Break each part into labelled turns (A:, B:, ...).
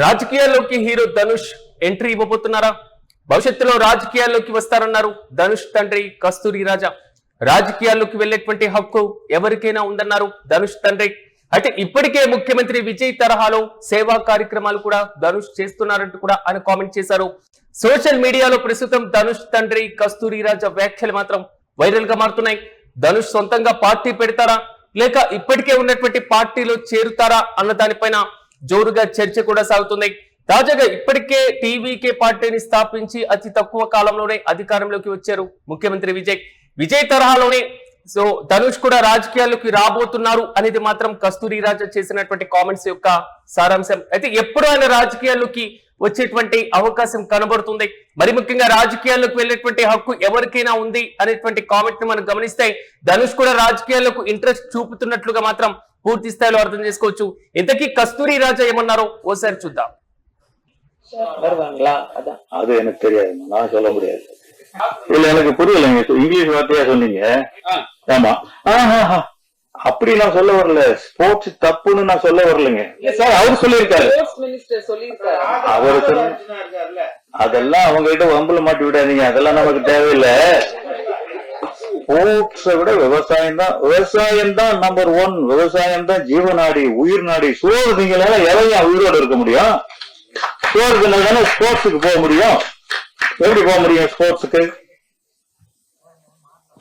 A: రాజకీయాల్లోకి hero Dhanush entry ఇవ్వబోతున్నారా? భవిష్యత్తులో రాజకీయాల్లోకి వస్తారన్నారు ధనుష్ తండ్రి కస్తూరి రాజా. రాజకీయాల్లోకి వెళ్లేటువంటి హక్కు ఎవరికైనా ఉందన్నారు ధనుష్ తండ్రి. అంటే ఇప్పటికే ముఖ్యమంత్రి విజయ్ తరహాలో సేవా కార్యక్రమాలు కూడా ధనుష్ చేస్తున్నారంటూ కూడా ఆయన కామెంట్ చేశారు. సోషల్ మీడియాలో ప్రస్తుతం ధనుష్ తండ్రి కస్తూరి రాజా వ్యాఖ్యలు మాత్రం వైరల్ గా మారుతున్నాయి. ధనుష్ సొంతంగా పార్టీ పెడతారా లేక ఇప్పటికే ఉన్నటువంటి పార్టీలో చేరుతారా అన్న దానిపైన జోరుగా చర్చ కూడా సాగుతుంది. తాజాగా ఇప్పటికే టీవీకే పార్టీని స్థాపించి అతి తక్కువ కాలంలోనే అధికారంలోకి వచ్చారు ముఖ్యమంత్రి విజయ్ తరహాలోనే సో ధనుష్ కూడా రాజకీయాల్లోకి రాబోతున్నారు అనేది మాత్రం కస్తూరి రాజా చేసినటువంటి కామెంట్స్ యొక్క సారాంశం. అయితే ఎప్పుడు ఆయన రాజకీయాల్లోకి వచ్చేటువంటి అవకాశం కనబడుతుంది, మరి ముఖ్యంగా రాజకీయాల్లోకి వెళ్ళేటువంటి హక్కు ఎవరికైనా ఉంది అనేటువంటి కామెంట్ ని మనం గమనిస్తే ధనుష్ కూడా రాజకీయాలకు ఇంట్రెస్ట్ చూపుతున్నట్లుగా మాత్రం పూర్తి స్థాయిలో అర్థం చేసుకోవచ్చు. ఇంతకీ కస్తూరి రాజా ఏమన్నారో ఓసారి చూద్దాం.
B: அது எனக்கு தெரியாது, நான் சொல்ல முடியாது. இல்ல எனக்கு புரியலைங்க, இங்கிலீஷ் வார்த்தையா சொன்னீங்க. ஆமா, அப்படி நான் சொல்ல வரல. ஸ்போர்ட்ஸ் தப்புன்னு நான் சொல்ல வரலைங்க சார். அவர் சொல்லியிருக்காரு, அவரு அதெல்லாம் அவங்க கிட்ட வம்புல மாட்டி விடாதீங்க, அதெல்லாம் நமக்கு தேவையில்லை. ஸ்போர்ட்ஸை விட விவசாயம் தான் நம்பர் 1. விவசாயம் தான் ஜீவநாடி, உயிர் நாடி. சோறு திங்களால எதையும் உயிரோடு இருக்க முடியும்? சோறு தின்னாதானே ஸ்போர்ட்ஸுக்கு போக முடியும். எப்படி போக முடியும் ஸ்போர்ட்ஸுக்கு?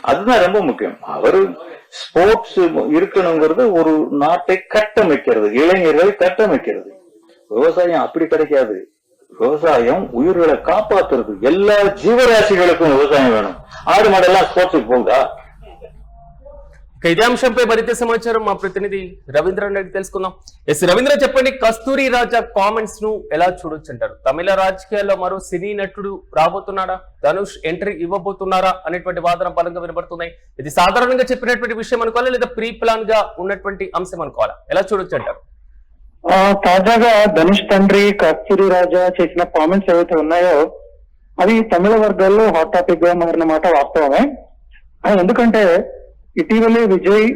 B: அதுதான் ரொம்ப முக்கியம். அவரு ஸ்போர்ட்ஸ் இருக்கணுங்கிறது ஒரு நாட்டை கட்டமைக்கிறது, இளைஞர்களை கட்டமைக்கிறது. விவசாயம் அப்படி கிடைக்காது. விவசாயம் உயிர்களை காப்பாத்துறது. எல்லா జీవరాశిகளுக்கும் விவசாயம் வேணும். ఆడు మాడెல்லாம் స్పోర్ట్స్కి పోగా.
A: ఇదే అంశంపై మరింత సమాచారం మా ప్రతినిధి రవీంద్ర రెడ్డి తెలుసుకుందాం. రవీంద్ర, చెప్పండి, కస్తూరి రాజా కామెంట్స్ ను ఎలా చూడొచ్చు అంటారు? తమిళ రాజకీయాల్లో మరో సినీ నటుడు రాబోతున్నాడా, ధనుష్ ఎంట్రీ ఇవ్వబోతున్నారా అనేటువంటి వాదన బలంగా వినబడుతున్నాయి. ఇది సాధారణంగా చెప్పినటువంటి విషయం అనుకోవాలా లేదా ప్రీ ప్లాన్ గా ఉన్నటువంటి అంశం అనుకోవాలా? ఎలా చూడొచ్చు అంటారు?
C: తాజాగా ధనుష్ తండ్రి కస్తూరి రాజా చేసిన కామెంట్స్ ఏవైతే ఉన్నాయో అవి తమిళ వర్గాల్లో హాట్ టాపిక్ గా మారిన మాట వాస్తవమే. ఎందుకంటే ఇటీవలే విజయ్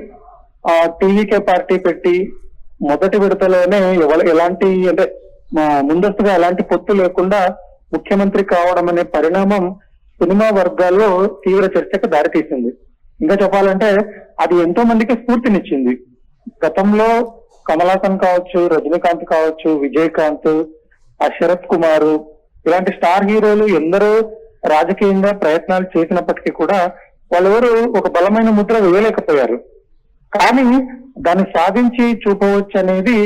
C: టీవీకే పార్టీ పెట్టి మొదటి విడతలోనే ఎలాంటి అంటే ముందస్తుగా ఎలాంటి పొత్తు లేకుండా ముఖ్యమంత్రి కావడం అనే పరిణామం సినిమా వర్గాల్లో తీవ్ర చర్చకు దారితీసింది. ఇంకా చెప్పాలంటే అది ఎంతో మందికి స్ఫూర్తినిచ్చింది. గతంలో కమల్ హాసన్ కావచ్చు, రజనీకాంత్ కావచ్చు, విజయకాంత్, శరత్ కుమార్ ఇలాంటి స్టార్ హీరోలు ఎందరో రాజకీయంగా ప్రయత్నాలు చేసినప్పటికీ కూడా వాళ్ళెవరు ఒక బలమైన ముద్ర వేయలేకపోయారు. కానీ దాన్ని సాధించి చూపవచ్చు అనేది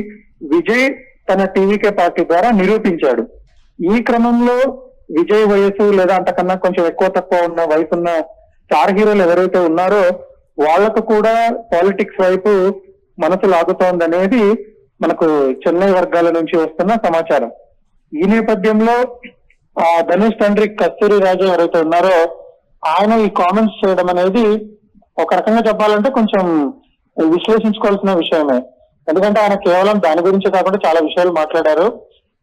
C: విజయ్ తన టీవీకే పార్టీ ద్వారా నిరూపించాడు. ఈ క్రమంలో విజయ్ వయసు లేదా అంతకన్నా కొంచెం ఎక్కువ తక్కువ ఉన్న వయసు ఉన్న స్టార్ హీరోలు ఎవరైతే ఉన్నారో వాళ్లకు కూడా పాలిటిక్స్ వైపు మనసు లాగుతోందనేది మనకు చెన్నై వర్గాల నుంచి వస్తున్న సమాచారం. ఈ నేపథ్యంలో ధనుష్ తండ్రి కస్తూరి రాజా ఎవరైతే ఉన్నారో ఆయన ఈ కామెంట్స్ చేయడం అనేది ఒక రకంగా చెప్పాలంటే కొంచెం విశ్లేషించుకోవాల్సిన విషయమే. ఎందుకంటే ఆయన కేవలం దాని గురించి కాకుండా చాలా విషయాలు మాట్లాడారు.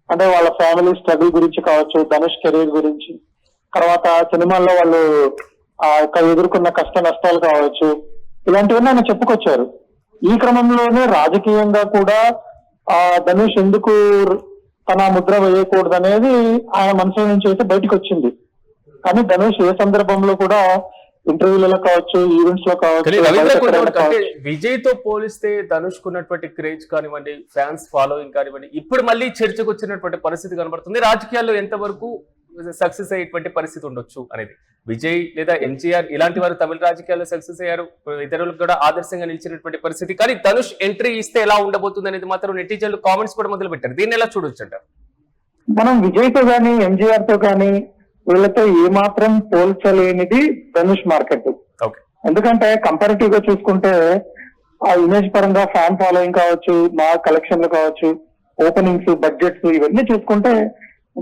C: అంటే వాళ్ళ ఫ్యామిలీ స్ట్రగుల్ గురించి కావచ్చు, ధనుష్ కెరీర్ గురించి, తర్వాత సినిమాల్లో వాళ్ళు ఎదుర్కొన్న కష్ట నష్టాలు కావచ్చు, ఇలాంటివన్నీ ఆయన చెప్పుకొచ్చారు. ఈ క్రమంలోనే రాజకీయంగా కూడా ధనుష్ ఎందుకు తన ముద్ర వేయకూడదు అనేది ఆయన మనసులో నుంచి అయితే బయటకు వచ్చింది. కానీ ధనుష్ ఏ సందర్భంలో కూడా ఇంటర్వ్యూలలో కావచ్చు, ఈవెంట్స్ లో కావచ్చు,
A: విజయ్ తో పోలిస్తే ధనుష్ కున్నటువంటి క్రేజ్ కానివ్వండి, ఫ్యాన్స్ ఫాలోయింగ్ కానివ్వండి, ఇప్పుడు మళ్ళీ చర్చకు వచ్చినటువంటి పరిస్థితి కనబడుతుంది. రాజకీయాల్లో ఎంతవరకు సక్సెస్ అయ్యేటువంటి పరిస్థితి ఉండొచ్చు అనేది. విజయ్ లేదా ఎన్టీఆర్ ఇలాంటి వారు తమిళ రాజకీయాల్లో సక్సెస్ అయ్యారు, ఇతరులకు కూడా ఆదర్శంగా నిలిచినటువంటి పరిస్థితి. కానీ ధనుష్ ఎంట్రీ ఇస్తే ఎలా ఉండబోతుంది అనేది మాత్రం నెటిజన్లు కామెంట్స్ కూడా మొదలు పెట్టారు. దీన్ని ఎలా చూడొచ్చు అంటారు?
C: మనం విజయ్ తో గానీ, ఎంజీఆర్ తో గానీ వీళ్ళతో ఏమాత్రం పోల్చలేనిది ధనుష్ మార్కెట్. ఎందుకంటే కంపారిటివ్ గా చూసుకుంటే ఆ ఇమేజ్ పరంగా ఫ్యాన్ ఫాలోయింగ్ కావచ్చు, మా కలెక్షన్లు కావచ్చు, ఓపెనింగ్స్, బడ్జెట్స్ ఇవన్నీ చూసుకుంటే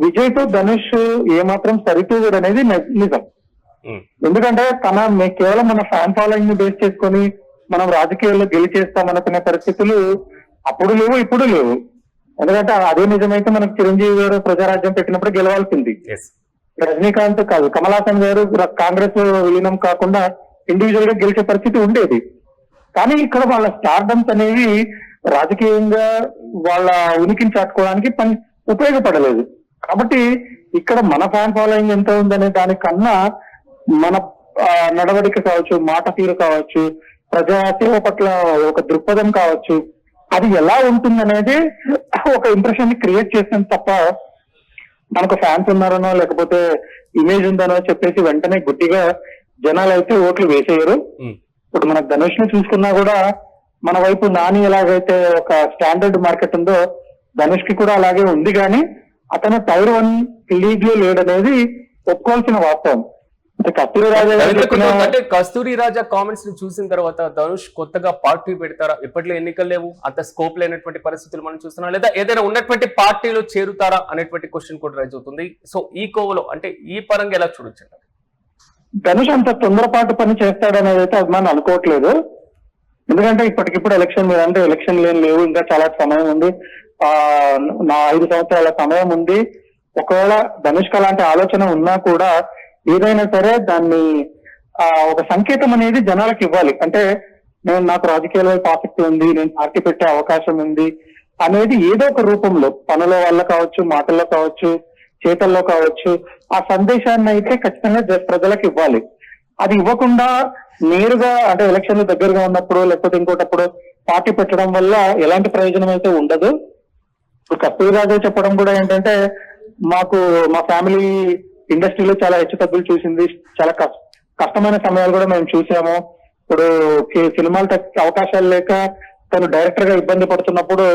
C: విజయ్ తో ధనుష్ ఏమాత్రం సరితూగుడు అనేది నిజం. ఎందుకంటే కేవలం మన ఫ్యాన్ ఫాలోయింగ్ ని బేస్ చేసుకొని మనం రాజకీయాల్లో గెలిచేస్తామనుకునే పరిస్థితులు అప్పుడు లేవు, ఇప్పుడు లేవు. ఎందుకంటే అదే నిజమైతే మనకు చిరంజీవి గారు ప్రజారాజ్యం పెట్టినప్పుడు గెలవాల్సింది. రజనీకాంత్ కాదు, కమల్ హాసన్ గారు కాంగ్రెస్ విలీనం కాకుండా ఇండివిజువల్ గా గెలిచే పరిస్థితి ఉండేది. కానీ ఇక్కడ వాళ్ళ స్టార్డమ్స్ అనేవి రాజకీయంగా వాళ్ళ ఉనికిని చాటుకోవడానికి ఉపయోగపడలేదు. కాబట్టి ఇక్కడ మన ఫ్యాన్ ఫాలోయింగ్ ఎంత ఉందనే దానికన్నా మన నడవడిక కావచ్చు, మాట తీరు కావచ్చు, ప్రజాసేవ పట్ల ఒక దృక్పథం కావచ్చు, అది ఎలా ఉంటుందనేది ఒక ఇంప్రెషన్ ని క్రియేట్ చేసిన తప్ప మనకు ఫ్యాన్స్ ఉన్నారనో లేకపోతే ఇమేజ్ ఉందనో చెప్పేసి వెంటనే గుడ్డిగా జనాలు అయితే ఓట్లు వేసేయరు. ఇప్పుడు మనకు ధనుష్ ని చూసుకున్నా కూడా మన వైపు నాని ఎలాగైతే ఒక స్టాండర్డ్ మార్కెట్ ఉందో ధనుష్ కి కూడా అలాగే ఉంది, కానీ అతను టైర్ 1 లీగ్ లో లేడనేది ఒప్పుకోవాల్సిన వాస్తవం. అంటే కస్తూరి రాజా
A: అంటే కస్తూరి రాజా కామెంట్స్ ని చూసిన తర్వాత ధనుష్ కొత్తగా పార్టీ పెడతారా? ఇప్పట్లో ఎన్నికలు లేవు, అంత స్కోప్ లేనటువంటి పరిస్థితులు మనం చూస్తున్నాం, లేదా ఏదైనా ఉన్నటువంటి పార్టీలో చేరుతారా అనేటువంటి క్వశ్చన్ కూడా రైజ్ అవుతుంది. సో ఈ కోవలో అంటే ఈ పరంగా ఎలా చూడొచ్చు?
C: ధనుష్ అంత తొందరపాటు పని చేస్తాడనేది అయితే అభిమానులు అనుకోవట్లేదు. ఎందుకంటే ఇప్పటికిప్పుడు ఎలక్షన్ మీద అంటే ఎలక్షన్ లేవు, ఇంకా చాలా సమయం ఉంది, నా 5 సంవత్సరాల సమయం ఉంది. ఒకవేళ ధనుష్ అలాంటి ఆలోచన ఉన్నా కూడా ఏదైనా సరే దాన్ని ఒక సంకేతం అనేది జనాలకు ఇవ్వాలి. అంటే నాకు రాజకీయాల వైపు ఆసక్తి ఉంది, నేను పార్టీ పెట్టే అవకాశం ఉంది అనేది ఏదో ఒక రూపంలో పనుల వల్ల కావచ్చు, మాటల్లో కావచ్చు, చేతల్లో కావచ్చు, ఆ సందేశాన్ని అయితే ఖచ్చితంగా ప్రజలకు ఇవ్వాలి. అది ఇవ్వకుండా నేరుగా అంటే ఎలక్షన్లు దగ్గరగా ఉన్నప్పుడు లేకపోతే ఇంకోటప్పుడు పార్టీ పెట్టడం వల్ల ఎలాంటి ప్రయోజనం అయితే ఉండదు. ఇప్పుడు కస్తూరి రాజా చెప్పడం కూడా ఏంటంటే మా ఫ్యామిలీ ఇండస్ట్రీలో చాలా హెచ్చుతగ్గులు చూసింది, చాలా కష్టమైన సమయాలు కూడా మేము చూసాము. ఇప్పుడు సినిమాలు అవకాశాలు లేక తను డైరెక్టర్ గా ఇబ్బంది పడుతున్నప్పుడు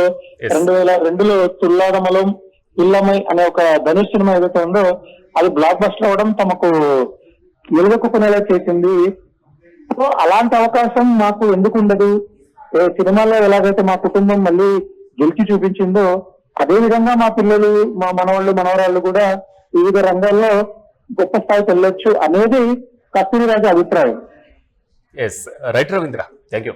C: 2002లో తుల్లాదమలం ఇల్లమై అనే ఒక ధనుష్ సినిమా ఏదైతే ఉందో అది బ్లాక్ బస్టర్ అవడం తమకు నిలదొక్కునేలా చేసింది. సో అలాంటి అవకాశం మాకు ఎందుకు ఉండదు? సినిమాలో ఎలాగైతే మా కుటుంబం మళ్ళీ గెలిచి చూపించిందో అదే విధంగా మా పిల్లలు, మా మనవాళ్ళు, మనవరాళ్ళు కూడా వివిధ రంగాల్లో గొప్ప స్థాయికి వెళ్ళొచ్చు అనేది కస్తూరి రాజా అభిప్రాయం.
A: Right Ravindra, thank you.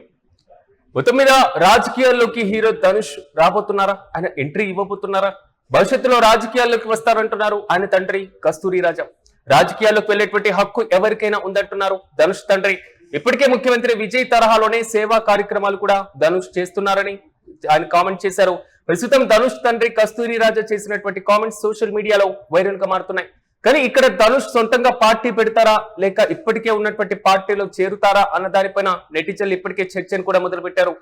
A: మొత్తం మీద రాజకీయాల్లోకి హీరో ధనుష్ రాబోతున్నారా? ఆయన ఎంట్రీ ఇవ్వబోతున్నారా? భవిష్యత్తులో రాజకీయాల్లోకి వస్తారంటున్నారు ఆయన తండ్రి కస్తూరి రాజా. రాజకీయాల్లోకి వెళ్లేటువంటి హక్కు ఎవరికైనా ఉందంటున్నారు ధనుష్ తండ్రి. ఇప్పటికే ముఖ్యమంత్రి విజయ్ తరహాలోనే సేవా కార్యక్రమాలు కూడా ధనుష్ చేస్తున్నారని ఆయన కామెంట్ చేశారు. ప్రస్తుతం ధనుష్ తండ్రి కస్తూరి రాజా చేసినటువంటి కామెంట్స్ సోషల్ మీడియాలో వైరల్ గా మారుతున్నాయి. కానీ ఇక్కడ ధనుష్ సొంతంగా పార్టీ పెడతారా లేక ఇప్పటికే ఉన్నటువంటి పార్టీలో చేరుతారా అన్న దానిపైన నెటిజన్లు ఇప్పటికే చర్చను కూడా మొదలు పెట్టారు.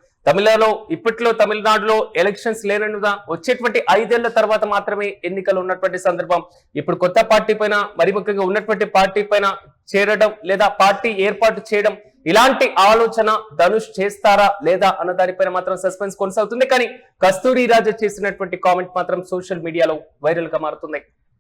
A: తమిళనాడులో ఎలక్షన్స్ లేనందున వచ్చేటువంటి 5 ఏళ్ల తర్వాత మాత్రమే ఎన్నికలు ఉన్నటువంటి సందర్భం. ఇప్పుడు కొత్త పార్టీ పైన, మరి ముఖ్యంగా ఉన్నటువంటి పార్టీ పైన చేరడం లేదా పార్టీ ఏర్పాటు చేయడం, ఇలాంటి ఆలోచన ధనుష్ చేస్తారా లేదా అన్న దానిపైన మాత్రం సస్పెన్స్ కొనసాగుతుంది. కానీ కస్తూరి రాజా చేసినటువంటి కామెంట్ మాత్రం సోషల్ మీడియాలో వైరల్ గా మారుతుంది.